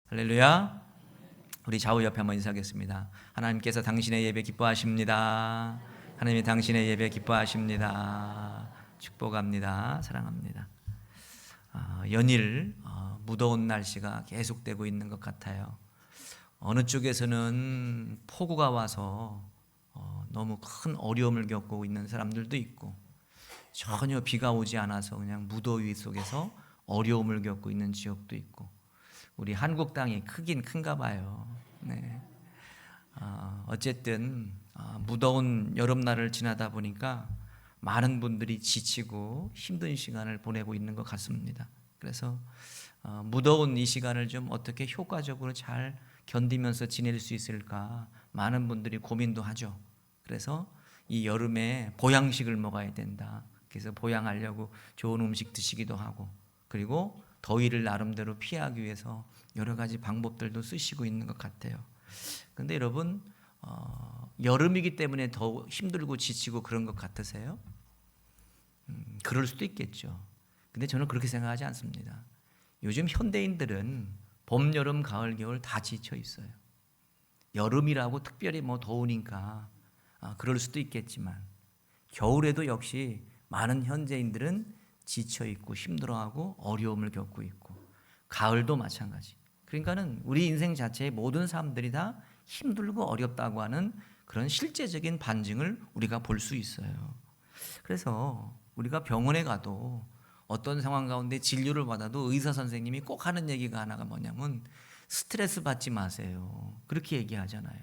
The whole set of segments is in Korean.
할렐루야. 우리 좌우 옆에 한번 인사하겠습니다. 하나님께서 당신의 예배 기뻐하십니다. 하나님이 당신의 예배 기뻐하십니다. 축복합니다. 사랑합니다. 연일 무더운 날씨가 계속되고 있는 것 같아요. 어느 쪽에서는 폭우가 와서 너무 큰 어려움을 겪고 있는 사람들도 있고, 전혀 비가 오지 않아서 그냥 무더위 속에서 어려움을 겪고 있는 지역도 있고, 우리 한국 땅이 크긴 큰가 봐요. 네. 어쨌든 무더운 여름날을 지나다 보니까 많은 분들이 지치고 힘든 시간을 보내고 있는 것 같습니다. 그래서 무더운 이 시간을 좀 어떻게 효과적으로 잘 견디면서 지낼 수 있을까 많은 분들이 고민도 하죠. 그래서 이 여름에 보양식을 먹어야 된다. 그래서 보양하려고 좋은 음식 드시기도 하고, 그리고 더위를 나름대로 피하기 위해서 여러 가지 방법들도 쓰시고 있는 것 같아요. 근데 여러분, 여름이기 때문에 더 힘들고 지치고 그런 것 같으세요? 그럴 수도 있겠죠. 근데 저는 그렇게 생각하지 않습니다. 요즘 현대인들은 봄, 여름, 가을, 겨울 다 지쳐 있어요. 여름이라고 특별히 더우니까 그럴 수도 있겠지만, 겨울에도 역시 많은 현대인들은 지쳐 있고 힘들어하고 어려움을 겪고 있고, 가을도 마찬가지. 그러니까는 우리 인생 자체의 모든 사람들이 다 힘들고 어렵다고 하는 그런 실제적인 반증을 우리가 볼 수 있어요. 그래서 우리가 병원에 가도 어떤 상황 가운데 진료를 받아도 의사 선생님이 꼭 하는 얘기가 하나가 뭐냐면 스트레스 받지 마세요. 그렇게 얘기하잖아요.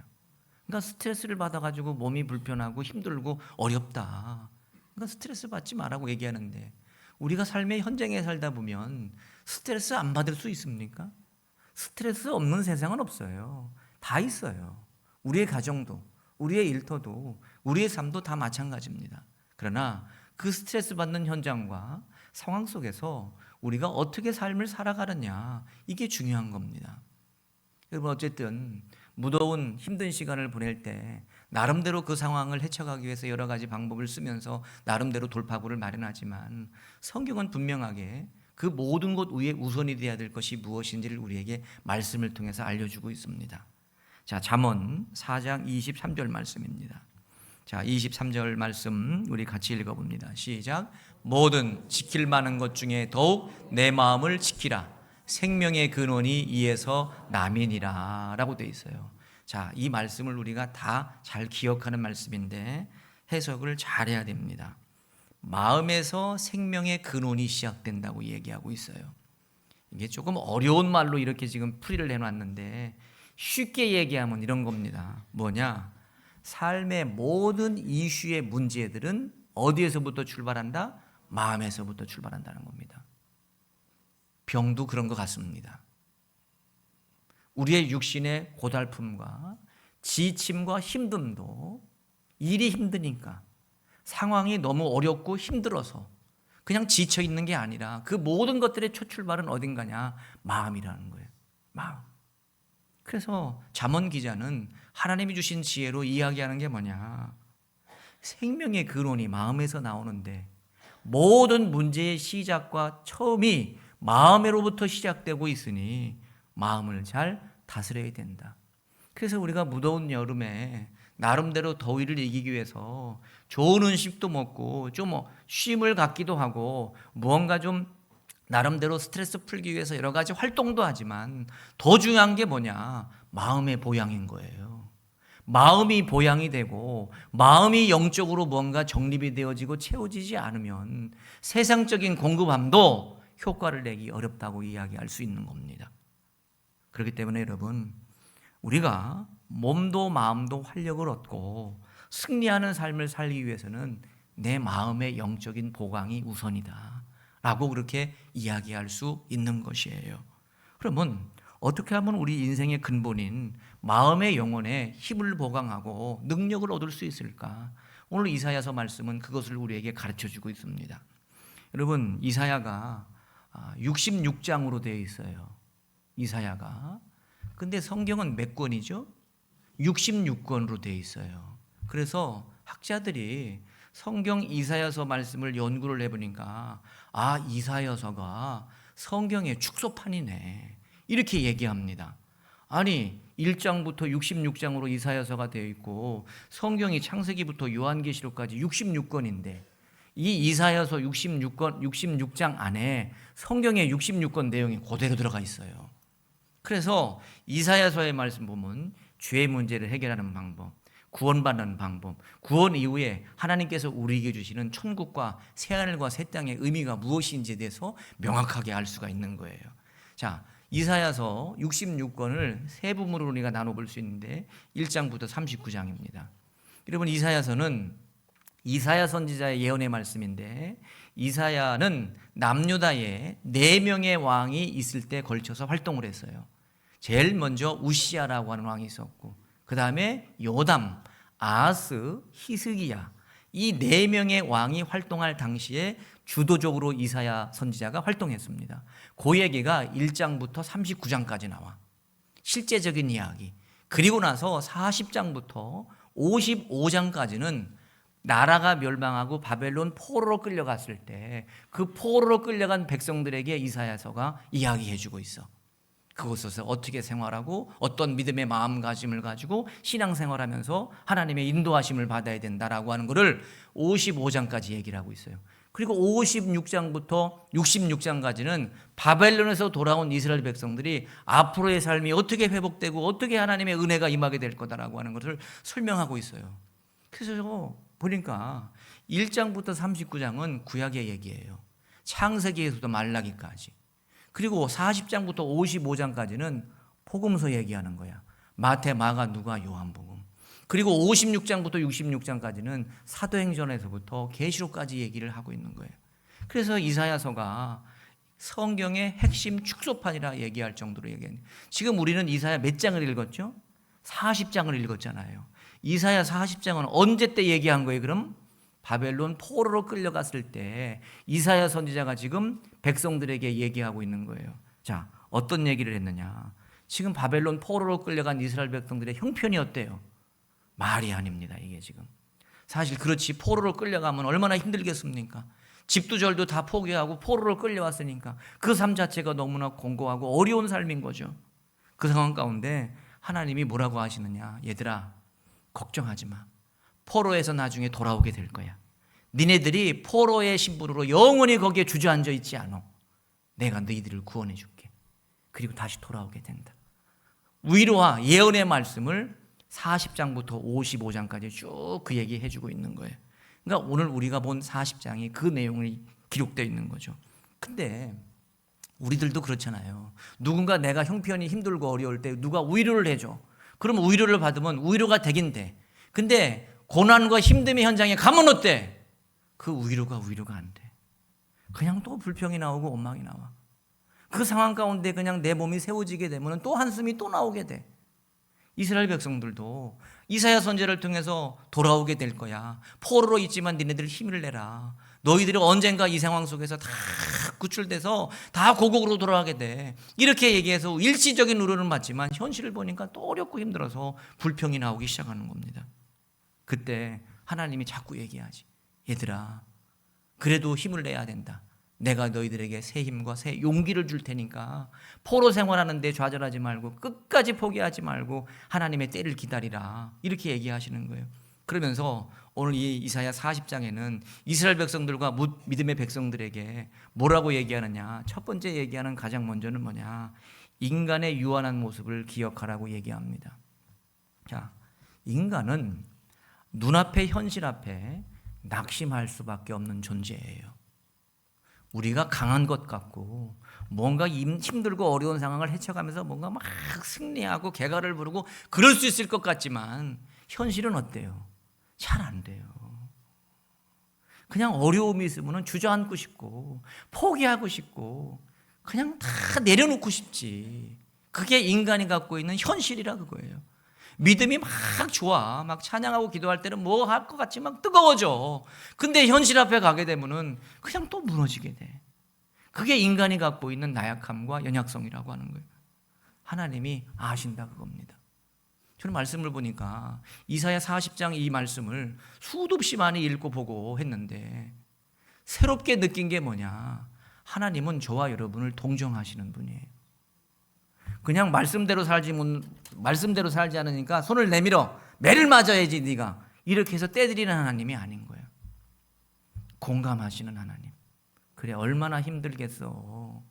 그러니까 스트레스를 받아가지고 몸이 불편하고 힘들고 어렵다. 그러니까 스트레스 받지 말라고 얘기하는데, 우리가 삶의 현장에 살다 보면 스트레스 안 받을 수 있습니까? 스트레스 없는 세상은 없어요. 다 있어요. 우리의 가정도, 우리의 일터도, 우리의 삶도 다 마찬가지입니다. 그러나 그 스트레스 받는 현장과 상황 속에서 우리가 어떻게 삶을 살아가느냐, 이게 중요한 겁니다. 여러분, 어쨌든 무더운 힘든 시간을 보낼 때 나름대로 그 상황을 헤쳐가기 위해서 여러 가지 방법을 쓰면서 나름대로 돌파구를 마련하지만, 성경은 분명하게 그 모든 것 위에 우선이 되어야 될 것이 무엇인지를 우리에게 말씀을 통해서 알려주고 있습니다. 자, 잠언 4장 23절 말씀입니다. 자, 23절 말씀 우리 같이 읽어봅니다. 시작. 모든 지킬 만한 것 중에 더욱 내 마음을 지키라. 생명의 근원이 이에서 남이니라 라고 되어 있어요. 자, 이 말씀을 우리가 다 잘 기억하는 말씀인데 해석을 잘해야 됩니다. 마음에서 생명의 근원이 시작된다고 얘기하고 있어요. 이게 조금 어려운 말로 이렇게 지금 풀이를 해놨는데, 쉽게 얘기하면 이런 겁니다. 뭐냐? 삶의 모든 이슈의 문제들은 어디에서부터 출발한다? 마음에서부터 출발한다는 겁니다. 병도 그런 것 같습니다. 우리의 육신의 고달픔과 지침과 힘듦도 일이 힘드니까, 상황이 너무 어렵고 힘들어서 그냥 지쳐 있는 게 아니라 그 모든 것들의 초출발은 어딘가냐? 마음이라는 거예요. 마음. 그래서 잠언 기자는 하나님이 주신 지혜로 이야기하는 게 뭐냐? 생명의 근원이 마음에서 나오는데 모든 문제의 시작과 처음이 마음으로부터 시작되고 있으니 마음을 잘 다스려야 된다. 그래서 우리가 무더운 여름에 나름대로 더위를 이기기 위해서 좋은 음식도 먹고 좀 쉼을 갖기도 하고 무언가 좀 나름대로 스트레스 풀기 위해서 여러 가지 활동도 하지만, 더 중요한 게 뭐냐? 마음의 보양인 거예요. 마음이 보양이 되고 마음이 영적으로 뭔가 정립이 되어지고 채워지지 않으면 세상적인 공급함도 효과를 내기 어렵다고 이야기할 수 있는 겁니다. 그렇기 때문에 여러분, 우리가 몸도 마음도 활력을 얻고 승리하는 삶을 살기 위해서는 내 마음의 영적인 보강이 우선이다 라고 그렇게 이야기할 수 있는 것이에요. 그러면 어떻게 하면 우리 인생의 근본인 마음의 영혼에 힘을 보강하고 능력을 얻을 수 있을까? 오늘 이사야서 말씀은 그것을 우리에게 가르쳐주고 있습니다. 여러분, 이사야가 66장으로 되어 있어요. 이사야가. 근데 성경은 몇 권이죠? 66권으로 되어 있어요. 그래서 학자들이 성경 이사야서 말씀을 연구를 해보니까, 이사야서가 성경의 축소판이네, 이렇게 얘기합니다. 아니 1장부터 66장으로 이사야서가 되어 있고 성경이 창세기부터 요한계시록까지 66권인데 이 이사야서 66장 안에 성경의 66권 내용이 그대로 들어가 있어요. 그래서 이사야서의 말씀 보면 죄의 문제를 해결하는 방법, 구원받는 방법, 구원 이후에 하나님께서 우리에게 주시는 천국과 새하늘과 새 땅의 의미가 무엇인지에 대해서 명확하게 알 수가 있는 거예요. 자, 이사야서 66권을 세 부분으로 우리가 나눠볼 수 있는데 1장부터 39장입니다. 여러분, 이사야서는 이사야 선지자의 예언의 말씀인데 이사야는 남유다에 4명의 왕이 있을 때 걸쳐서 활동을 했어요. 제일 먼저 우시야라고 하는 왕이 있었고 그 다음에 요담, 아하스, 히스기야, 이 4명의 왕이 활동할 당시에 주도적으로 이사야 선지자가 활동했습니다. 그 얘기가 1장부터 39장까지 나와. 실제적인 이야기. 그리고 나서 40장부터 55장까지는 나라가 멸망하고 바벨론 포로로 끌려갔을 때 그 포로로 끌려간 백성들에게 이사야서가 이야기해주고 있어. 그곳에서 어떻게 생활하고 어떤 믿음의 마음가짐을 가지고 신앙생활하면서 하나님의 인도하심을 받아야 된다라고 하는 것을 55장까지 얘기를 하고 있어요. 그리고 56장부터 66장까지는 바벨론에서 돌아온 이스라엘 백성들이 앞으로의 삶이 어떻게 회복되고 어떻게 하나님의 은혜가 임하게 될 거다라고 하는 것을 설명하고 있어요. 그래서 보니까 1장부터 39장은 구약의 얘기예요. 창세기에서부터 말라기까지. 그리고 40장부터 55장까지는 복음서 얘기하는 거야. 마태, 마가, 누가, 요한복음. 그리고 56장부터 66장까지는 사도행전에서부터 계시록까지 얘기를 하고 있는 거예요. 그래서 이사야서가 성경의 핵심 축소판이라 얘기할 정도로 얘기해요. 지금 우리는 이사야 몇 장을 읽었죠? 40장을 읽었잖아요. 이사야 40장은 언제 때 얘기한 거예요? 그럼 바벨론 포로로 끌려갔을 때 이사야 선지자가 지금 백성들에게 얘기하고 있는 거예요. 자, 어떤 얘기를 했느냐? 지금 바벨론 포로로 끌려간 이스라엘 백성들의 형편이 어때요? 말이 아닙니다. 이게 지금 사실 그렇지, 포로로 끌려가면 얼마나 힘들겠습니까? 집도 절도 다 포기하고 포로로 끌려왔으니까 그 삶 자체가 너무나 공고하고 어려운 삶인 거죠. 그 상황 가운데 하나님이 뭐라고 하시느냐? 얘들아, 걱정하지 마. 포로에서 나중에 돌아오게 될 거야. 니네들이 포로의 신분으로 영원히 거기에 주저앉아 있지 않아. 내가 너희들을 구원해 줄게. 그리고 다시 돌아오게 된다. 위로와 예언의 말씀을 40장부터 55장까지 쭉 그 얘기 해주고 있는 거예요. 그러니까 오늘 우리가 본 40장이 그 내용이 기록되어 있는 거죠. 근데 우리들도 그렇잖아요. 누군가 내가 형편이 힘들고 어려울 때 누가 위로를 해줘. 그러면 위로를 받으면 위로가 되긴 돼. 근데 고난과 힘듦의 현장에 가면 어때? 그 위로가 안 돼. 그냥 또 불평이 나오고 원망이 나와. 그 상황 가운데 그냥 내 몸이 세워지게 되면 또 한숨이 또 나오게 돼. 이스라엘 백성들도 이사야 선지자를 통해서 돌아오게 될 거야. 포로로 있지만 니네들 힘을 내라. 너희들이 언젠가 이 상황 속에서 다 구출돼서 다 고국으로 돌아가게 돼. 이렇게 얘기해서 일시적인 위로는 받지만 현실을 보니까 또 어렵고 힘들어서 불평이 나오기 시작하는 겁니다. 그때 하나님이 자꾸 얘기하지. 얘들아, 그래도 힘을 내야 된다. 내가 너희들에게 새 힘과 새 용기를 줄 테니까 포로 생활하는데 좌절하지 말고 끝까지 포기하지 말고 하나님의 때를 기다리라. 이렇게 얘기하시는 거예요. 그러면서 오늘 이 이사야 40장에는 이스라엘 백성들과 믿음의 백성들에게 뭐라고 얘기하느냐? 첫 번째 얘기하는 가장 먼저는 뭐냐? 인간의 유한한 모습을 기억하라고 얘기합니다. 자, 인간은 눈앞의 현실 앞에 낙심할 수밖에 없는 존재예요. 우리가 강한 것 같고 뭔가 힘들고 어려운 상황을 헤쳐가면서 뭔가 막 승리하고 개가를 부르고 그럴 수 있을 것 같지만 현실은 어때요? 잘 안 돼요. 그냥 어려움이 있으면 주저앉고 싶고 포기하고 싶고 그냥 다 내려놓고 싶지. 그게 인간이 갖고 있는 현실이라 그거예요. 믿음이 막 좋아. 막 찬양하고 기도할 때는 뭐 할 것 같지 막 뜨거워져. 근데 현실 앞에 가게 되면은 그냥 또 무너지게 돼. 그게 인간이 갖고 있는 나약함과 연약성이라고 하는 거예요. 하나님이 아신다 그겁니다. 저는 말씀을 보니까 이사야 40장 이 말씀을 수도 없이 많이 읽고 보고 했는데 새롭게 느낀 게 뭐냐? 하나님은 저와 여러분을 동정하시는 분이에요. 그냥 말씀대로 살지 않으니까 손을 내밀어 매를 맞아야지 네가. 이렇게 해서 떼드리는 하나님이 아닌 거예요. 공감하시는 하나님. 그래 얼마나 힘들겠어.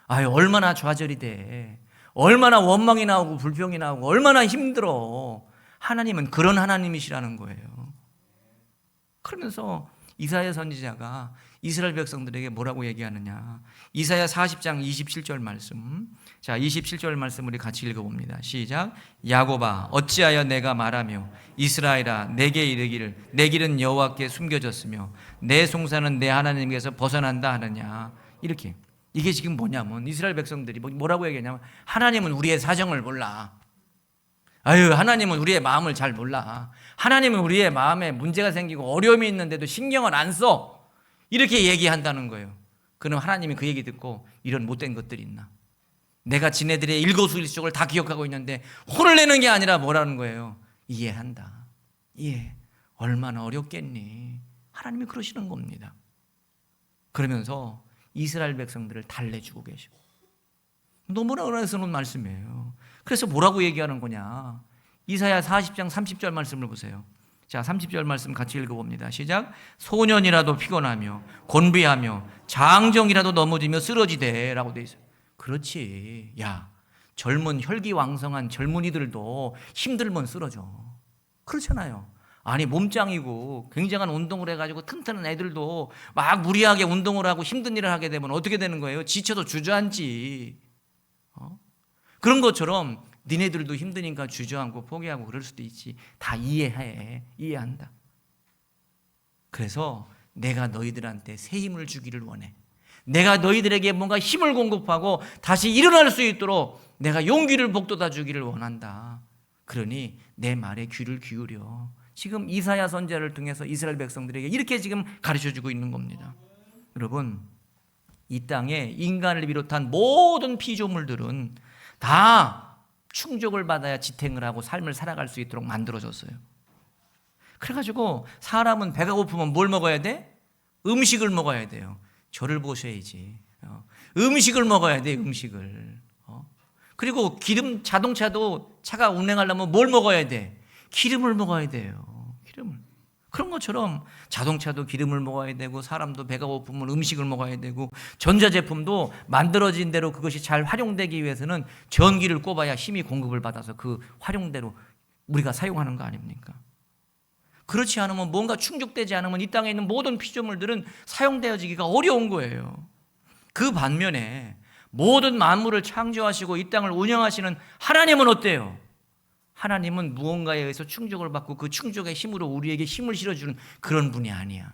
아유 얼마나 좌절이 돼. 얼마나 원망이 나오고 불평이 나오고 얼마나 힘들어. 하나님은 그런 하나님이시라는 거예요. 그러면서 이사야 선지자가 이스라엘 백성들에게 뭐라고 얘기하느냐. 이사야 40장 27절 말씀. 자, 27절 말씀 우리 같이 읽어봅니다. 시작. 야곱아 어찌하여 내가 말하며 이스라엘아 내게 이르기를 내 길은 여호와께 숨겨졌으며 내 송사는 내 하나님께서 벗어난다 하느냐. 이렇게. 이게 지금 뭐냐면 이스라엘 백성들이 뭐라고 얘기하냐면 하나님은 우리의 사정을 몰라. 아유 하나님은 우리의 마음을 잘 몰라. 하나님은 우리의 마음에 문제가 생기고 어려움이 있는데도 신경을 안 써. 이렇게 얘기한다는 거예요. 그럼 하나님이 그 얘기 듣고 이런 못된 것들이 있나? 내가 지네들의 일거수일투족을 다 기억하고 있는데 혼을 내는 게 아니라 뭐라는 거예요? 이해한다. 이해. 얼마나 어렵겠니? 하나님이 그러시는 겁니다. 그러면서 이스라엘 백성들을 달래주고 계시고 너무나 은혜스러운 말씀이에요. 그래서 뭐라고 얘기하는 거냐? 이사야 40장 30절 말씀을 보세요. 자, 30절 말씀 같이 읽어봅니다. 시작. 소년이라도 피곤하며 곤비하며 장정이라도 넘어지며 쓰러지되 라고 돼 있어요. 그렇지. 야, 젊은 혈기왕성한 젊은이들도 힘들면 쓰러져. 그렇잖아요. 아니 몸짱이고 굉장한 운동을 해가지고 튼튼한 애들도 막 무리하게 운동을 하고 힘든 일을 하게 되면 어떻게 되는 거예요? 지쳐서 주저앉지. 그런 것처럼 니네들도 힘드니까 주저앉고 포기하고 그럴 수도 있지. 다 이해한다. 그래서 내가 너희들한테 새 힘을 주기를 원해. 내가 너희들에게 뭔가 힘을 공급하고 다시 일어날 수 있도록 내가 용기를 북돋아 주기를 원한다. 그러니 내 말에 귀를 기울여. 지금 이사야 선지자를 통해서 이스라엘 백성들에게 이렇게 지금 가르쳐주고 있는 겁니다. 여러분, 이 땅에 인간을 비롯한 모든 피조물들은 다 충족을 받아야 지탱을 하고 삶을 살아갈 수 있도록 만들어졌어요. 그래가지고 사람은 배가 고프면 뭘 먹어야 돼? 음식을 먹어야 돼요. 저를 보셔야지. 음식을 먹어야 돼, 음식을. 그리고 자동차도 차가 운행하려면 뭘 먹어야 돼? 기름을 먹어야 돼요. 기름을. 그런 것처럼 자동차도 기름을 먹어야 되고 사람도 배가 고프면 음식을 먹어야 되고 전자제품도 만들어진 대로 그것이 잘 활용되기 위해서는 전기를 꼽아야 힘이 공급을 받아서 그 활용대로 우리가 사용하는 거 아닙니까? 그렇지 않으면 뭔가 충족되지 않으면 이 땅에 있는 모든 피조물들은 사용되어지기가 어려운 거예요. 그 반면에 모든 만물을 창조하시고 이 땅을 운영하시는 하나님은 어때요? 하나님은 무언가에 의해서 충족을 받고 그 충족의 힘으로 우리에게 힘을 실어주는 그런 분이 아니야.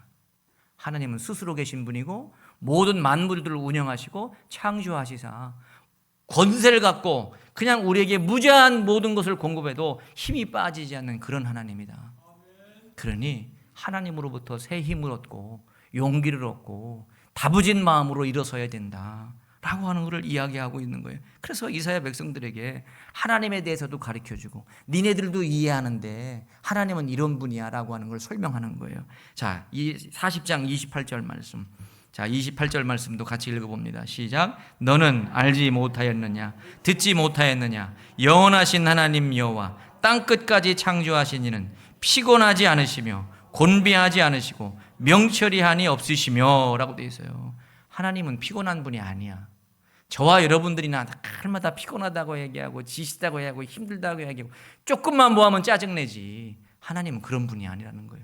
하나님은 스스로 계신 분이고 모든 만물들을 운영하시고 창조하시사 권세를 갖고 그냥 우리에게 무제한 모든 것을 공급해도 힘이 빠지지 않는 그런 하나님이다. 그러니 하나님으로부터 새 힘을 얻고 용기를 얻고 다부진 마음으로 일어서야 된다 라고 하는 것을 이야기하고 있는 거예요. 그래서 이사야 백성들에게 하나님에 대해서도 가르쳐주고 니네들도 이해하는데 하나님은 이런 분이야 라고 하는 걸 설명하는 거예요. 자, 이 40장 28절 말씀. 자, 28절 말씀도 같이 읽어봅니다. 시작. 너는 알지 못하였느냐? 듣지 못하였느냐? 영원하신 하나님 여호와 땅끝까지 창조하신 이는 피곤하지 않으시며 곤비하지 않으시고 명철이 한이 없으시며 라고 되어 있어요. 하나님은 피곤한 분이 아니야. 저와 여러분들이나 날마다 피곤하다고 얘기하고 지시다고 얘기하고 힘들다고 얘기하고 조금만 뭐 하면 짜증내지. 하나님은 그런 분이 아니라는 거예요.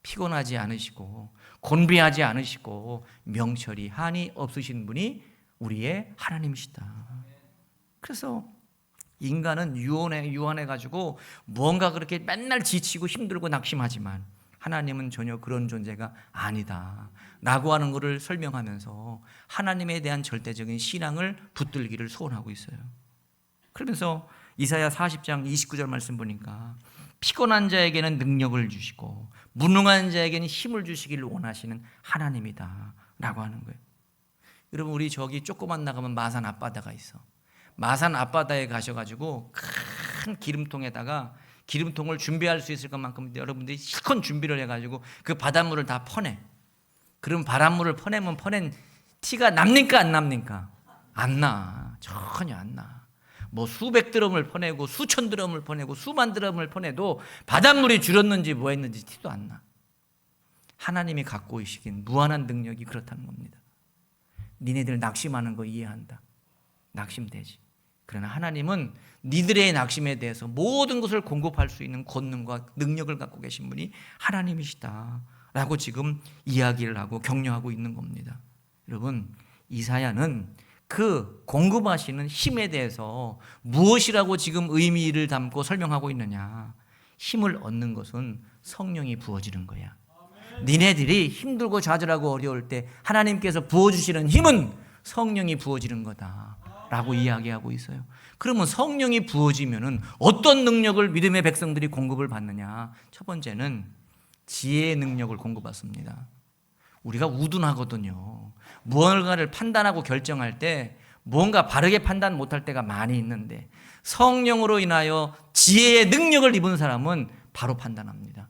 피곤하지 않으시고 곤비하지 않으시고 명철이 한이 없으신 분이 우리의 하나님이시다. 그래서 인간은 유한해가지고 무언가 그렇게 맨날 지치고 힘들고 낙심하지만 하나님은 전혀 그런 존재가 아니다 라고 하는 것을 설명하면서 하나님에 대한 절대적인 신앙을 붙들기를 소원하고 있어요. 그러면서 이사야 40장 29절 말씀 보니까 피곤한 자에게는 능력을 주시고 무능한 자에게는 힘을 주시기를 원하시는 하나님이다 라고 하는 거예요. 여러분 우리 저기 조금만 나가면 마산 앞바다가 있어. 마산 앞바다에 가셔가지고 큰 기름통에다가 기름통을 준비할 수 있을 것만큼 여러분들이 실컷 준비를 해가지고 그 바닷물을 다 퍼내. 그럼 바닷물을 퍼내면 퍼낸 티가 납니까 안 납니까? 안 나. 전혀 안 나. 뭐 수백 드럼을 퍼내고 수천 드럼을 퍼내고 수만 드럼을 퍼내도 바닷물이 줄었는지 뭐 했는지 티도 안 나. 하나님이 갖고 계시긴 무한한 능력이 그렇다는 겁니다. 니네들 낙심하는 거 이해한다. 낙심되지. 그러나 하나님은 니들의 낙심에 대해서 모든 것을 공급할 수 있는 권능과 능력을 갖고 계신 분이 하나님이시다 라고 지금 이야기를 하고 격려하고 있는 겁니다. 여러분, 이사야는 그 공급하시는 힘에 대해서 무엇이라고 지금 의미를 담고 설명하고 있느냐. 힘을 얻는 것은 성령이 부어지는 거야. 니네들이 힘들고 좌절하고 어려울 때 하나님께서 부어주시는 힘은 성령이 부어지는 거다 라고 이야기하고 있어요. 그러면 성령이 부어지면은 어떤 능력을 믿음의 백성들이 공급을 받느냐. 첫 번째는 지혜의 능력을 공급받습니다. 우리가 우둔하거든요. 무언가를 판단하고 결정할 때 뭔가 바르게 판단 못할 때가 많이 있는데 성령으로 인하여 지혜의 능력을 입은 사람은 바로 판단합니다.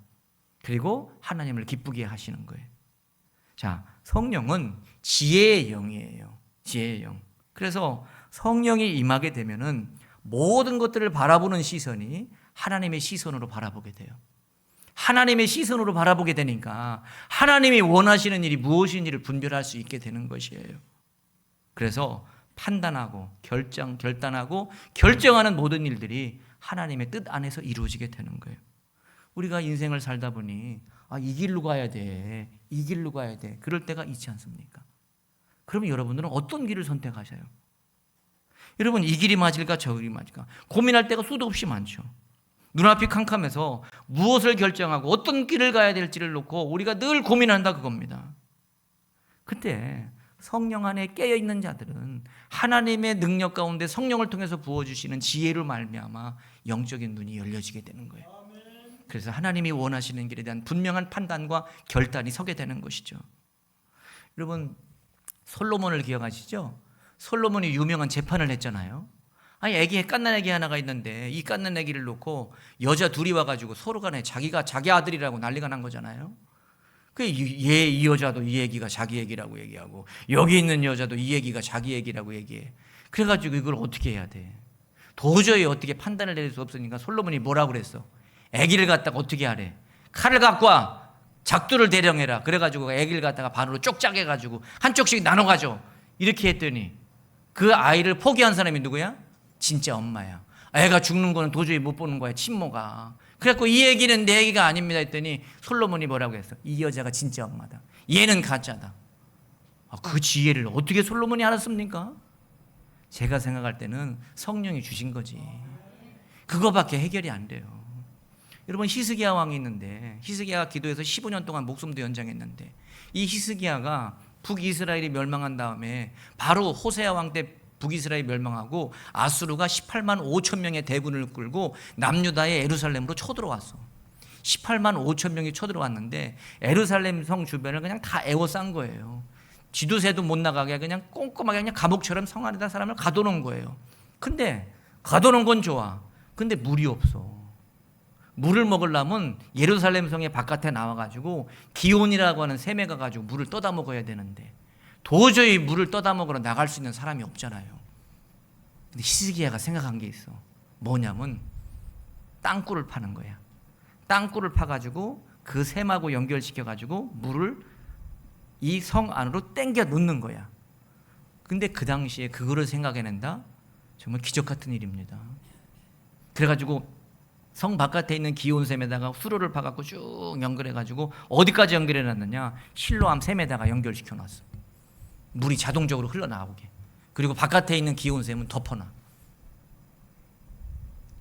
그리고 하나님을 기쁘게 하시는 거예요. 자, 성령은 지혜의 영이에요. 지혜의 영. 그래서 성령이 임하게 되면은 모든 것들을 바라보는 시선이 하나님의 시선으로 바라보게 돼요. 하나님의 시선으로 바라보게 되니까 하나님이 원하시는 일이 무엇인지를 분별할 수 있게 되는 것이에요. 그래서 판단하고 결단하고 결정하는 모든 일들이 하나님의 뜻 안에서 이루어지게 되는 거예요. 우리가 인생을 살다 보니 이 길로 가야 돼. 이 길로 가야 돼. 그럴 때가 있지 않습니까? 그러면 여러분들은 어떤 길을 선택하셔요? 여러분, 이 길이 맞을까 저 길이 맞을까 고민할 때가 수도 없이 많죠. 눈앞이 캄캄해서 무엇을 결정하고 어떤 길을 가야 될지를 놓고 우리가 늘 고민한다 그겁니다. 그때 성령 안에 깨어있는 자들은 하나님의 능력 가운데 성령을 통해서 부어주시는 지혜로 말미암아 영적인 눈이 열려지게 되는 거예요. 그래서 하나님이 원하시는 길에 대한 분명한 판단과 결단이 서게 되는 것이죠. 여러분, 솔로몬을 기억하시죠? 솔로몬이 유명한 재판을 했잖아요. 갓난 애기 하나가 있는데 이 갓난 애기를 놓고 여자 둘이 와가지고 서로 간에 자기가 자기 아들이라고 난리가 난 거잖아요. 이 여자도 이 얘기가 자기 얘기라고 얘기하고 여기 있는 여자도 이 얘기가 자기 얘기라고 얘기해. 그래가지고 이걸 어떻게 해야 돼? 도저히 어떻게 판단을 내릴 수 없으니까 솔로몬이 뭐라고 그랬어? 애기를 갖다가 어떻게 하래? 칼을 갖고 와. 작두를 대령해라. 그래가지고 애기를 갖다가 반으로 쪽짝 해가지고 한쪽씩 나눠가죠. 이렇게 했더니 그 아이를 포기한 사람이 누구야? 진짜 엄마야. 애가 죽는 거는 도저히 못 보는 거야, 친모가. 그래갖고 이 얘기는 내 얘기가 아닙니다 했더니 솔로몬이 뭐라고 했어? 이 여자가 진짜 엄마다. 얘는 가짜다. 그 지혜를 어떻게 솔로몬이 알았습니까? 제가 생각할 때는 성령이 주신 거지. 그거밖에 해결이 안 돼요. 여러분, 히스기야 왕이 있는데 히스기야가 기도해서 15년 동안 목숨도 연장했는데 이 히스기야가 북이스라엘이 멸망한 다음에 바로 호세아 왕 때 북이스라엘이 멸망하고 아수르가 18만 5천 명의 대군을 끌고 남유다의 예루살렘으로 쳐들어왔어. 18만 5천 명이 쳐들어왔는데 예루살렘 성 주변을 그냥 다 에워싼 거예요. 쥐도새도 못 나가게 그냥 꼼꼼하게 그냥 감옥처럼 성 안에다 사람을 가둬놓은 거예요. 근데 가둬놓은 건 좋아. 근데 물이 없어. 물을 먹으려면 예루살렘 성의 바깥에 나와가지고 기온이라고 하는 샘에 가가지고 물을 떠다 먹어야 되는데 도저히 물을 떠다 먹으러 나갈 수 있는 사람이 없잖아요. 근데 히스기야가 생각한 게 있어. 뭐냐면 땅굴을 파는 거야. 땅굴을 파가지고 그 샘하고 연결시켜가지고 물을 이 성 안으로 땡겨 놓는 거야. 근데 그 당시에 그거를 생각해낸다? 정말 기적 같은 일입니다. 그래가지고 성 바깥에 있는 기온샘에다가 수로를 파갖고 쭉 연결해가지고 어디까지 연결해놨느냐? 실로암 샘에다가 연결시켜놨어. 물이 자동적으로 흘러나오게. 그리고 바깥에 있는 기온샘은 덮어놔.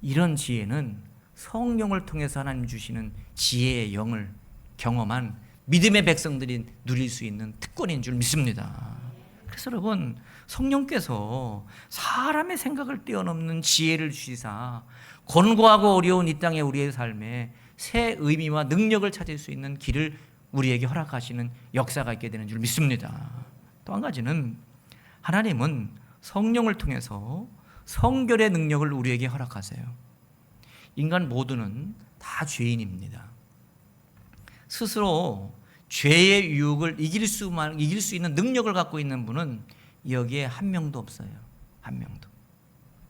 이런 지혜는 성령을 통해서 하나님 주시는 지혜의 영을 경험한 믿음의 백성들이 누릴 수 있는 특권인 줄 믿습니다. 그래서 여러분, 성령께서 사람의 생각을 뛰어넘는 지혜를 주시사 권고하고 어려운 이 땅의 우리의 삶에 새 의미와 능력을 찾을 수 있는 길을 우리에게 허락하시는 역사가 있게 되는 줄 믿습니다. 또 한 가지는 하나님은 성령을 통해서 성결의 능력을 우리에게 허락하세요. 인간 모두는 다 죄인입니다. 스스로 죄의 유혹을 이길 수 있는 능력을 갖고 있는 분은 여기에 한 명도 없어요. 한 명도.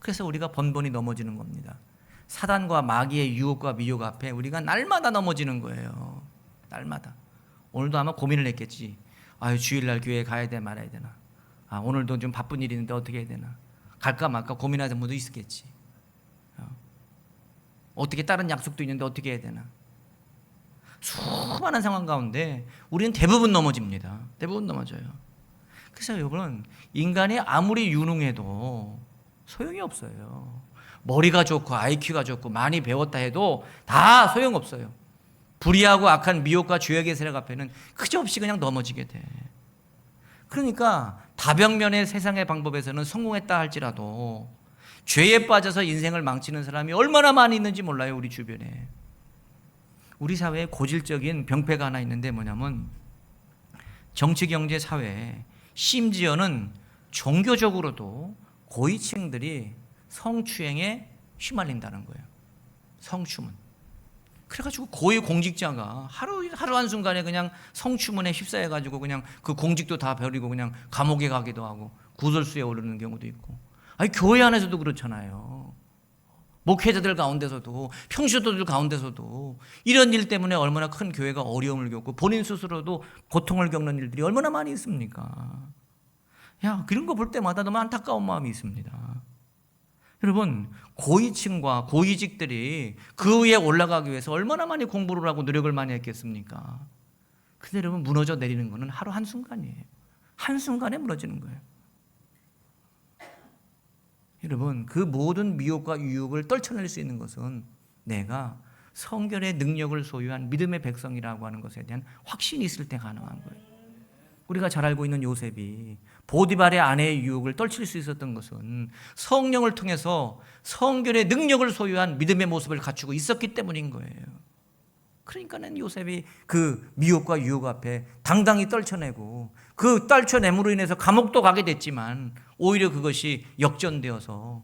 그래서 우리가 번번이 넘어지는 겁니다. 사단과 마귀의 유혹과 미혹 앞에 우리가 날마다 넘어지는 거예요. 날마다. 오늘도 아마 고민을 했겠지. 아유, 주일날 교회에 가야 돼 말아야 되나. 아, 오늘도 좀 바쁜 일이 있는데 어떻게 해야 되나. 갈까 말까 고민하는 분도 있었겠지. 어떻게 다른 약속도 있는데 어떻게 해야 되나. 수많은 상황 가운데 우리는 대부분 넘어집니다. 대부분 넘어져요. 그래서 여러분, 인간이 아무리 유능해도 소용이 없어요. 머리가 좋고 IQ가 좋고 많이 배웠다 해도 다 소용없어요. 불의하고 악한 미혹과 죄악의 세력 앞에는 그저없이 그냥 넘어지게 돼. 그러니까 다병면의 세상의 방법에서는 성공했다 할지라도 죄에 빠져서 인생을 망치는 사람이 얼마나 많이 있는지 몰라요. 우리 주변에. 우리 사회에 고질적인 병폐가 하나 있는데 뭐냐면 정치, 경제, 사회, 심지어는 종교적으로도 고위층들이 성추행에 휘말린다는 거예요. 성추문. 그래가지고 고위 공직자가 하루 한순간에 그냥 성추문에 휩싸여가지고 그냥 그 공직도 다 버리고 그냥 감옥에 가기도 하고 구설수에 오르는 경우도 있고. 아니, 교회 안에서도 그렇잖아요. 목회자들 가운데서도, 평신도들 가운데서도 이런 일 때문에 얼마나 큰 교회가 어려움을 겪고 본인 스스로도 고통을 겪는 일들이 얼마나 많이 있습니까? 야, 그런 거 볼 때마다 너무 안타까운 마음이 있습니다. 여러분, 고위층과 고위직들이 그 위에 올라가기 위해서 얼마나 많이 공부를 하고 노력을 많이 했겠습니까? 근데 여러분, 무너져 내리는 거는 하루 한순간이에요. 한순간에 무너지는 거예요. 여러분, 그 모든 미혹과 유혹을 떨쳐낼 수 있는 것은 내가 성결의 능력을 소유한 믿음의 백성이라고 하는 것에 대한 확신이 있을 때 가능한 거예요. 우리가 잘 알고 있는 요셉이 보디발의 아내의 유혹을 떨칠 수 있었던 것은 성령을 통해서 성결의 능력을 소유한 믿음의 모습을 갖추고 있었기 때문인 거예요. 그러니까는 요셉이 그 미혹과 유혹 앞에 당당히 떨쳐내고 그 떨쳐냄으로 인해서 감옥도 가게 됐지만 오히려 그것이 역전되어서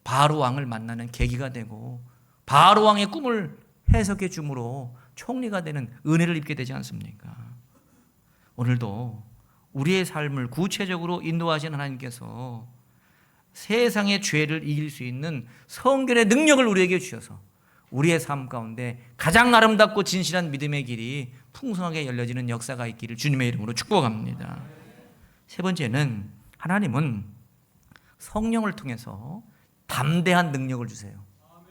바로 왕을 만나는 계기가 되고 바로 왕의 꿈을 해석해 줌으로 총리가 되는 은혜를 입게 되지 않습니까? 오늘도 우리의 삶을 구체적으로 인도하신 하나님께서 세상의 죄를 이길 수 있는 성결의 능력을 우리에게 주셔서 우리의 삶 가운데 가장 아름답고 진실한 믿음의 길이 풍성하게 열려지는 역사가 있기를 주님의 이름으로 축복합니다. 세 번째는 하나님은 성령을 통해서 담대한 능력을 주세요.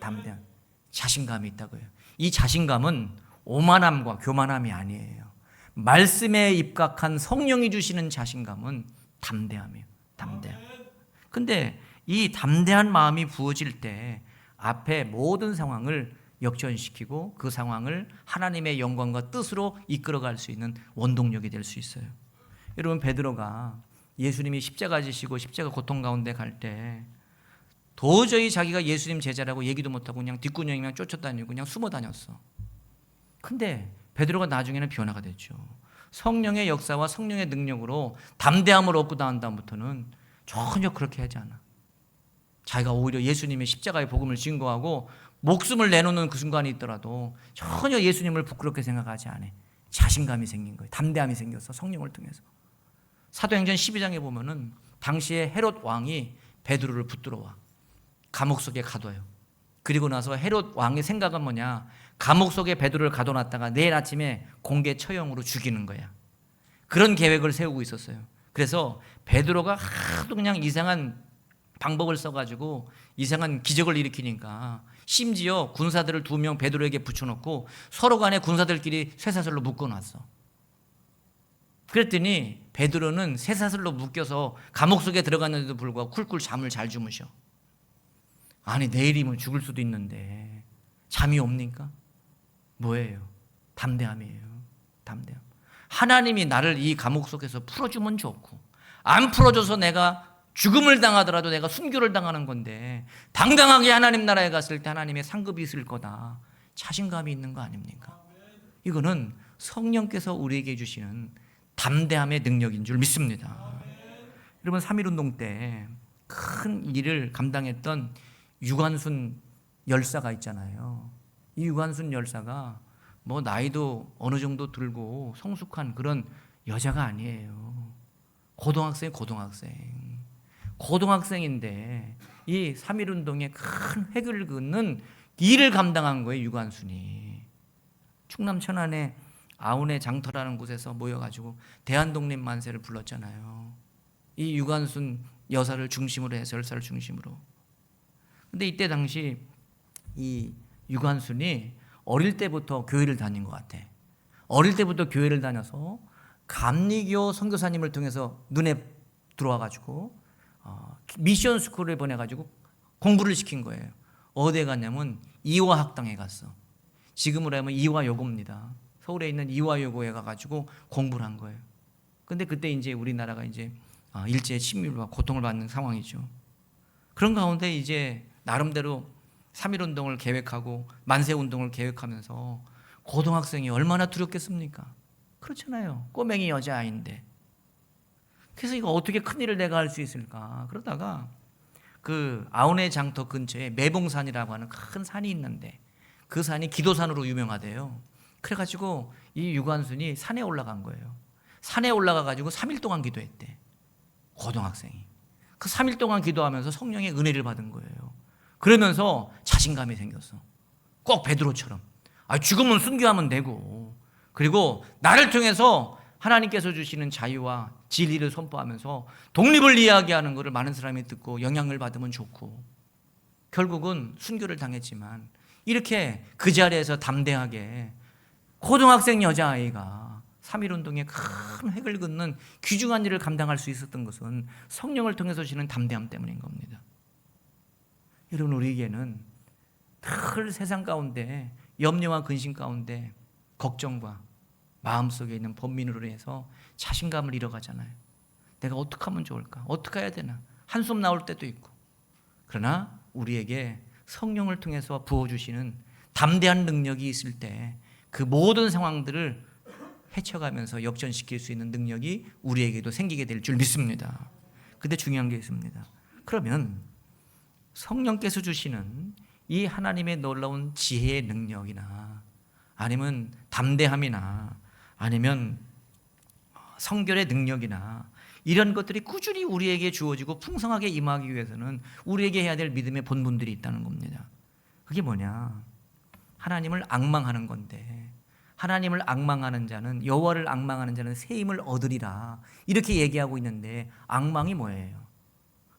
담대한 자신감이 있다고요. 이 자신감은 오만함과 교만함이 아니에요. 말씀에 입각한 성령이 주시는 자신감은 담대함이에요. 담대함. 근데 이 담대한 마음이 부어질 때 앞에 모든 상황을 역전시키고 그 상황을 하나님의 영광과 뜻으로 이끌어갈 수 있는 원동력이 될 수 있어요. 여러분, 베드로가 예수님이 십자가 지시고 십자가 고통 가운데 갈 때 도저히 자기가 예수님 제자라고 얘기도 못하고 그냥 뒷구녕이만 쫓아다니고 그냥 숨어 다녔어. 근데 베드로가 나중에는 변화가 됐죠. 성령의 역사와 성령의 능력으로 담대함을 얻고 난 다음부터는 전혀 그렇게 하지 않아. 자기가 오히려 예수님의 십자가의 복음을 증거하고 목숨을 내놓는 그 순간이 있더라도 전혀 예수님을 부끄럽게 생각하지 않아. 자신감이 생긴 거예요. 담대함이 생겼어. 성령을 통해서. 사도행전 12장에 보면은 당시에 헤롯 왕이 베드로를 붙들어와 감옥 속에 가둬요. 그리고 나서 헤롯 왕의 생각은 뭐냐? 감옥 속에 베드로를 가둬놨다가 내일 아침에 공개 처형으로 죽이는 거야. 그런 계획을 세우고 있었어요. 그래서 베드로가 하도 그냥 이상한 방법을 써가지고 이상한 기적을 일으키니까 심지어 군사들을 2명 베드로에게 붙여놓고 서로 간에 군사들끼리 쇠사슬로 묶어놨어. 그랬더니 베드로는 쇠사슬로 묶여서 감옥 속에 들어갔는데도 불구하고 쿨쿨 잠을 잘 주무셔. 아니, 내일이면 죽을 수도 있는데 잠이 옵니까? 뭐예요? 담대함이에요. 담대함. 하나님이 나를 이 감옥 속에서 풀어주면 좋고 안 풀어줘서 내가 죽음을 당하더라도 내가 순교를 당하는 건데 당당하게 하나님 나라에 갔을 때 하나님의 상급이 있을 거다. 자신감이 있는 거 아닙니까? 이거는 성령께서 우리에게 주시는 담대함의 능력인 줄 믿습니다. 여러분, 3.1운동 때 큰 일을 감당했던 유관순 열사가 있잖아요. 이 유관순 열사가 뭐 나이도 어느 정도 들고 성숙한 그런 여자가 아니에요. 고등학생. 고등학생인데 이 3.1운동의 큰 획을 긋는 일을 감당한 거예요. 유관순이. 충남 천안에 아운의 장터라는 곳에서 모여가지고 대한독립 만세를 불렀잖아요. 이 유관순 여사를 중심으로 해서 열사를 중심으로. 근데 이때 당시 이 유관순이 어릴 때부터 교회를 다닌 것 같아. 어릴 때부터 교회를 다녀서 감리교 선교사님을 통해서 눈에 들어와가지고 미션 스쿨을 보내가지고 공부를 시킨 거예요. 어디에 갔냐면 이화학당에 갔어. 지금으로 하면 이화여고입니다. 서울에 있는 이화여고에 가가지고 공부를 한 거예요. 근데 그때 이제 우리나라가 이제 일제 침입과 고통을 받는 상황이죠. 그런 가운데 이제 나름대로 3.1운동을 계획하고 만세운동을 계획하면서 고등학생이 얼마나 두렵겠습니까? 그렇잖아요. 꼬맹이 여자아이인데. 그래서 이거 어떻게 큰일을 내가 할 수 있을까? 그러다가 그 아운의 장터 근처에 매봉산이라고 하는 큰 산이 있는데 그 산이 기도산으로 유명하대요. 그래가지고 이 유관순이 산에 올라간 거예요. 산에 올라가가지고 3일 동안 기도했대. 고등학생이. 그 3일 동안 기도하면서 성령의 은혜를 받은 거예요. 그러면서 자신감이 생겼어. 꼭 베드로처럼. 죽으면 순교하면 되고, 그리고 나를 통해서 하나님께서 주시는 자유와 진리를 선포하면서 독립을 이야기하는 것을 많은 사람이 듣고 영향을 받으면 좋고, 결국은 순교를 당했지만 이렇게 그 자리에서 담대하게 고등학생 여자아이가 3.1운동의 큰 획을 긋는 귀중한 일을 감당할 수 있었던 것은 성령을 통해서 주시는 담대함 때문인 겁니다. 여러분, 우리에게는 늘 세상 가운데 염려와 근심 가운데 걱정과 마음속에 있는 번민으로 해서 자신감을 잃어가잖아요. 내가 어떻게 하면 좋을까? 어떻게 해야 되나? 한숨 나올 때도 있고. 그러나 우리에게 성령을 통해서 부어주시는 담대한 능력이 있을 때 그 모든 상황들을 헤쳐가면서 역전시킬 수 있는 능력이 우리에게도 생기게 될 줄 믿습니다. 근데 중요한 게 있습니다. 그러면 성령께서 주시는 이 하나님의 놀라운 지혜의 능력이나 아니면 담대함이나 아니면 성결의 능력이나 이런 것들이 꾸준히 우리에게 주어지고 풍성하게 임하기 위해서는 우리에게 해야 될 믿음의 본분들이 있다는 겁니다. 그게 뭐냐? 하나님을 앙망하는 건데, 하나님을 앙망하는 자는, 여호와를 앙망하는 자는 새 힘을 얻으리라 이렇게 얘기하고 있는데, 앙망이 뭐예요?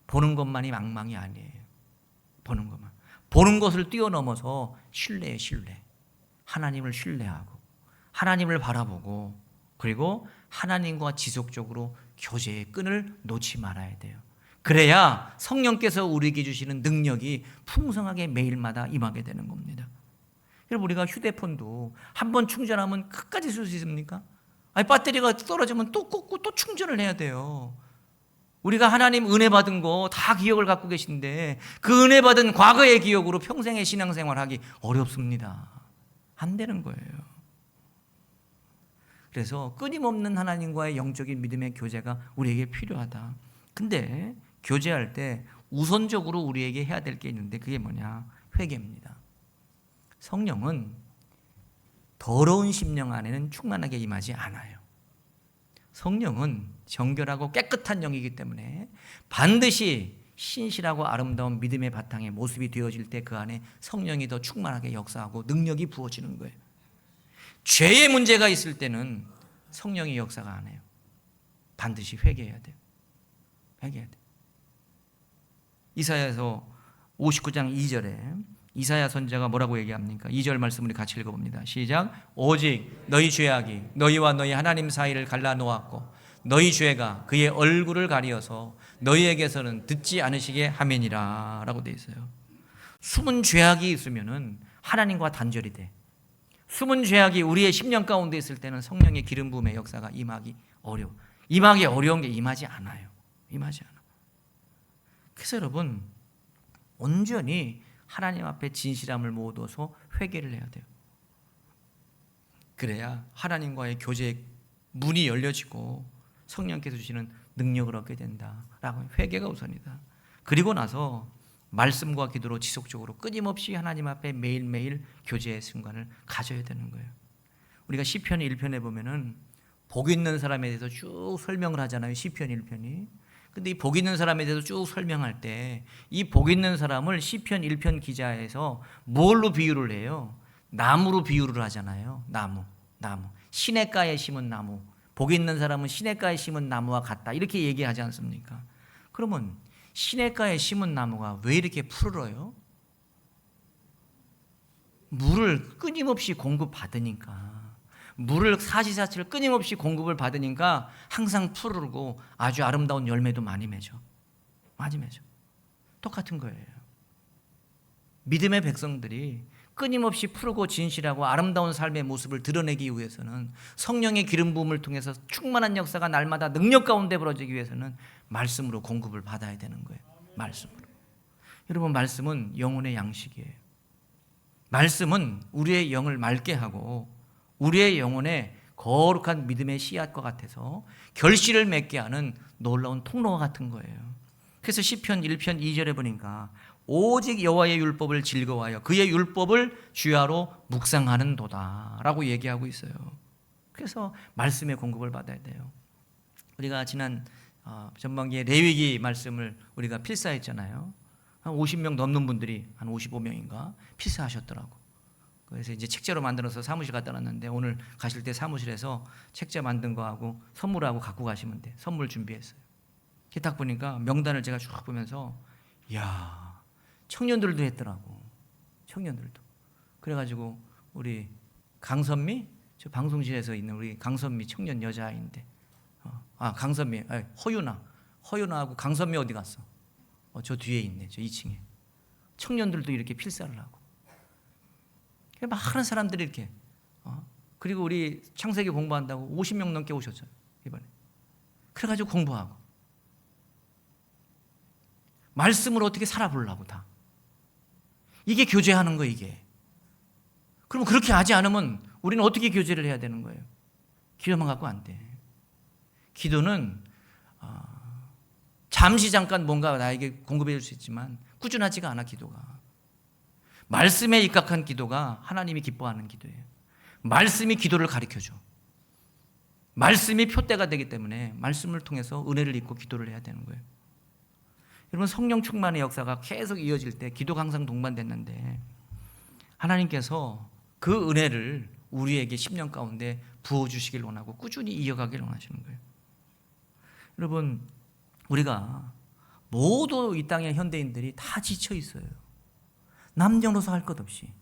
보는 것만이 앙망이 아니에요. 보는 것만. 보는 것을 뛰어넘어서 신뢰예요. 신뢰. 하나님을 신뢰하고 하나님을 바라보고, 그리고 하나님과 지속적으로 교제의 끈을 놓지 말아야 돼요. 그래야 성령께서 우리에게 주시는 능력이 풍성하게 매일마다 임하게 되는 겁니다. 여러분, 우리가 휴대폰도 한 번 충전하면 끝까지 쓸 수 있습니까? 배터리가 떨어지면 또 꽂고 또 충전을 해야 돼요. 우리가 하나님 은혜 받은 거 다 기억을 갖고 계신데 그 은혜 받은 과거의 기억으로 평생의 신앙생활하기 어렵습니다. 안 되는 거예요. 그래서 끊임없는 하나님과의 영적인 믿음의 교제가 우리에게 필요하다. 근데 교제할 때 우선적으로 우리에게 해야 될 게 있는데 그게 뭐냐? 회개입니다. 성령은 더러운 심령 안에는 충만하게 임하지 않아요. 성령은 정결하고 깨끗한 영이기 때문에 반드시 신실하고 아름다운 믿음의 바탕에 모습이 되어질 때 그 안에 성령이 더 충만하게 역사하고 능력이 부어지는 거예요. 죄의 문제가 있을 때는 성령이 역사가 안 해요. 반드시 회개해야 돼요. 회개해야 돼요. 이사야서 59장 2절에 이사야 선지자가 뭐라고 얘기합니까? 2절 말씀 우리 같이 읽어봅니다. 시작. 오직 너희 죄악이 너희와 너희 하나님 사이를 갈라놓았고 너희 죄가 그의 얼굴을 가리어서 너희에게서는 듣지 않으시게 하매니라 라고 되어 있어요. 숨은 죄악이 있으면은 하나님과 단절이 돼. 숨은 죄악이 우리의 심령 가운데 있을 때는 성령의 기름 부음의 역사가 임하기 어려워. 임하기 어려운 게 임하지 않아요. 임하지 않아. 그래서 여러분, 온전히 하나님 앞에 진실함을 모아서 회개를 해야 돼요. 그래야 하나님과의 교제의 문이 열려지고 성령께서 주시는 능력을 얻게 된다라고. 회개가 우선이다. 그리고 나서 말씀과 기도로 지속적으로 끊임없이 하나님 앞에 매일매일 교제의 순간을 가져야 되는 거예요. 우리가 시편 1편에 보면은 복 있는 사람에 대해서 쭉 설명을 하잖아요. 시편 1편이. 근데 이 복 있는 사람에 대해서 쭉 설명할 때 이 복 있는 사람을 시편 1편 기자에서 뭘로 비유를 해요? 나무로 비유를 하잖아요. 나무. 시냇가에 심은 나무. 복 있는 사람은 시냇가에 심은 나무와 같다. 이렇게 얘기하지 않습니까? 그러면 시냇가에 심은 나무가 왜 이렇게 푸르러요? 물을 끊임없이 공급받으니까. 물을 사시사철 끊임없이 공급을 받으니까 항상 푸르르고 아주 아름다운 열매도 많이 맺어. 똑같은 거예요. 믿음의 백성들이 끊임없이 푸르고 진실하고 아름다운 삶의 모습을 드러내기 위해서는 성령의 기름 부음을 통해서 충만한 역사가 날마다 능력 가운데 벌어지기 위해서는 말씀으로 공급을 받아야 되는 거예요. 말씀으로. 여러분, 말씀은 영혼의 양식이에요. 말씀은 우리의 영을 맑게 하고 우리의 영혼에 거룩한 믿음의 씨앗과 같아서 결실을 맺게 하는 놀라운 통로와 같은 거예요. 그래서 시편 1편 2절에 보니까 오직 여호와의 율법을 즐거워하여 그의 율법을 주야로 묵상하는도다 라고 얘기하고 있어요. 그래서 말씀의 공급을 받아야 돼요. 우리가 지난 전반기에 레위기 말씀을 우리가 필사했잖아요. 한 50명 넘는 분들이 한 55명인가 필사하셨더라고. 그래서 이제 책자로 만들어서 사무실 갖다 놨는데 오늘 가실 때 사무실에서 책자 만든 거하고 선물하고 갖고 가시면 돼. 선물 준비했어요. 딱 보니까 명단을 제가 쭉 보면서 이야, 청년들도 했더라고. 청년들도. 그래가지고 우리 강선미, 저 방송실에서 있는 우리 강선미 청년 여자아이인데, 강선미, 허윤아하고 강선미 어디 갔어? 저 뒤에 있네, 저 2층에. 청년들도 이렇게 필사를 하고. 많은 사람들이 이렇게. 그리고 우리 창세기 공부한다고 50명 넘게 오셨죠, 이번에. 그래가지고 공부하고. 말씀으로 어떻게 살아보려고 다. 이게 교제하는 거예요, 이게. 그럼 그렇게 하지 않으면 우리는 어떻게 교제를 해야 되는 거예요? 기도만 갖고 안 돼. 기도는 잠시 잠깐 뭔가 나에게 공급해 줄 수 있지만 꾸준하지가 않아, 기도가. 말씀에 입각한 기도가 하나님이 기뻐하는 기도예요. 말씀이 기도를 가르쳐줘. 말씀이 표대가 되기 때문에 말씀을 통해서 은혜를 입고 기도를 해야 되는 거예요. 여러분, 성령 충만의 역사가 계속 이어질 때 기도가 항상 동반됐는데 하나님께서 그 은혜를 우리에게 10년 가운데 부어주시길 원하고 꾸준히 이어가길 원하시는 거예요. 여러분, 우리가 모두 이 땅의 현대인들이 다 지쳐 있어요. 남녀노소 할 것 없이.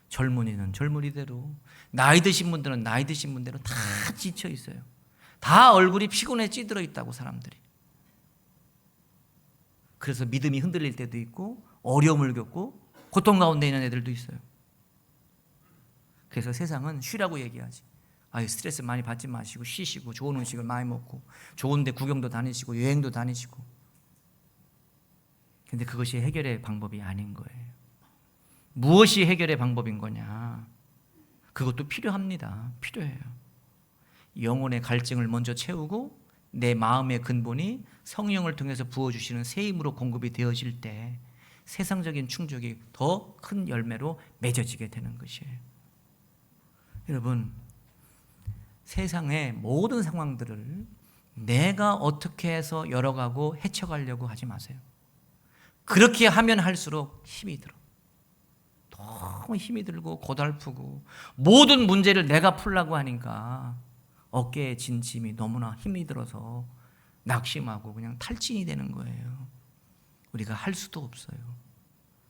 젊은이는 젊은이대로, 나이 드신 분들은 나이 드신 분대로 다 지쳐 있어요. 다 얼굴이 피곤해 찌들어 있다고, 사람들이. 그래서 믿음이 흔들릴 때도 있고 어려움을 겪고 고통 가운데 있는 애들도 있어요. 그래서 세상은 쉬라고 얘기하지. 스트레스 많이 받지 마시고 쉬시고 좋은 음식을 많이 먹고 좋은 데 구경도 다니시고 여행도 다니시고. 근데 그것이 해결의 방법이 아닌 거예요. 무엇이 해결의 방법인 거냐? 그것도 필요합니다. 필요해요. 영혼의 갈증을 먼저 채우고 내 마음의 근본이 성령을 통해서 부어주시는 새 힘으로 공급이 되어질 때 세상적인 충족이 더 큰 열매로 맺어지게 되는 것이에요. 여러분, 세상의 모든 상황들을 내가 어떻게 해서 열어가고 헤쳐가려고 하지 마세요. 그렇게 하면 할수록 힘이 들어. 너무 힘이 들고 고달프고 모든 문제를 내가 풀려고 하니까 어깨에 진 짐이 너무나 힘이 들어서 낙심하고 그냥 탈진이 되는 거예요. 우리가 할 수도 없어요.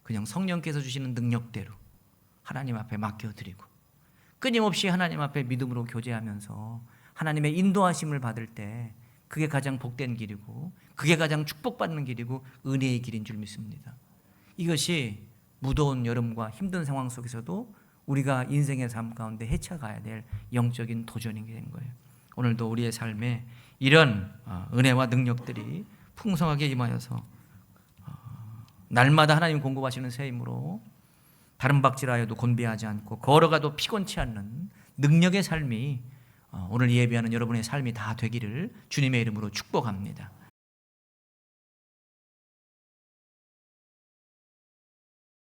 그냥 성령께서 주시는 능력대로 하나님 앞에 맡겨드리고 끊임없이 하나님 앞에 믿음으로 교제하면서 하나님의 인도하심을 받을 때 그게 가장 복된 길이고 그게 가장 축복받는 길이고 은혜의 길인 줄 믿습니다. 이것이 무더운 여름과 힘든 상황 속에서도 우리가 인생의 삶 가운데 헤쳐가야 될 영적인 도전이 된 거예요. 오늘도 우리의 삶에 이런 은혜와 능력들이 풍성하게 임하여서 날마다 하나님 공급하시는 새 힘으로 다른 박질하여도 곤비하지 않고 걸어가도 피곤치 않는 능력의 삶이 오늘 예배하는 여러분의 삶이 다 되기를 주님의 이름으로 축복합니다.